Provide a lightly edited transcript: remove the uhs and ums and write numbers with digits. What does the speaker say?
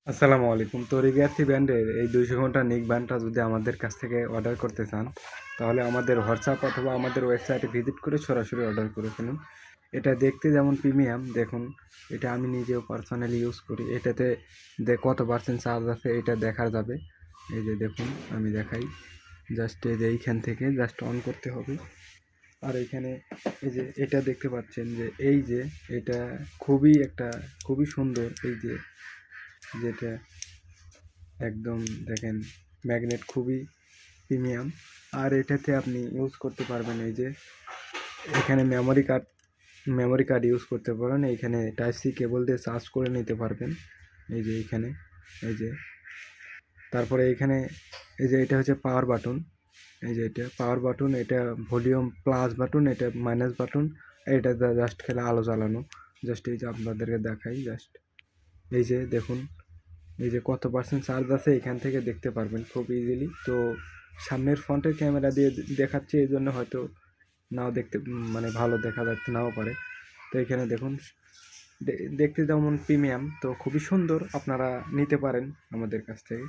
আসসালামু আলাইকুম। তো রিগ্যাথি ব্র্যান্ডের এই 200 ঘন্টা নিক ব্যান্ডটা যদি আমাদের কাছ থেকে অর্ডার করতে চান, তাহলে আমাদের হোয়াটসঅ্যাপ অথবা আমাদের ওয়েবসাইটে ভিজিট করে সরাসরি অর্ডার করে ফেলুন। এটা দেখতে যেমন প্রিমিয়াম, দেখুন এটা আমি নিজেও পার্সোনালি ইউজ করি। এটাতে কত পার্সেন্ট চার্জ আছে এটা দেখা যাবে। এই যে দেখুন, আমি দেখাই। জাস্ট এই যে এইখান থেকে জাস্ট অন করতে হবে। আর এইখানে এই যে এটা দেখতে পাচ্ছেন যে এই যে এটা খুবই সুন্দর। এই যে যেটা একদম দেখেন, ম্যাগনেট খুবই প্রিমিয়াম। আর এটাতে আপনি ইউজ করতে পারবেন এই যে এখানে মেমোরি কার্ড ইউজ করতে পারেন। এইখানে টাইপ সি কেবল দিয়ে চার্জ করে নিতে পারবেন। এই যে এইখানে এই যে তারপরে এইখানে এই যে এটা হচ্ছে পাওয়ার বাটন। এই যে এটা পাওয়ার বাটন, এটা ভলিউম প্লাস বাটন, এটা মাইনাস বাটন। এটা জাস্ট খেলে আলো জ্বালানো। জাস্ট এই যে আপনাদেরকে দেখাই। জাস্ট এই যে দেখুন, এই যে কত পার্সেন্ট চার্জ আছে এখান থেকে দেখতে পারবেন খুব ইজিলি। তো সামনের ফ্রন্টের ক্যামেরা দিয়ে দেখাচ্ছি, এই জন্য হয়তো নাও দেখতে মানে ভালো দেখা যাচ্ছে নাও পারে। তো এখানে দেখুন, দেখতে যেমন প্রিমিয়াম, তো খুবই সুন্দর। আপনারা নিতে পারেন আমাদের কাছ থেকে।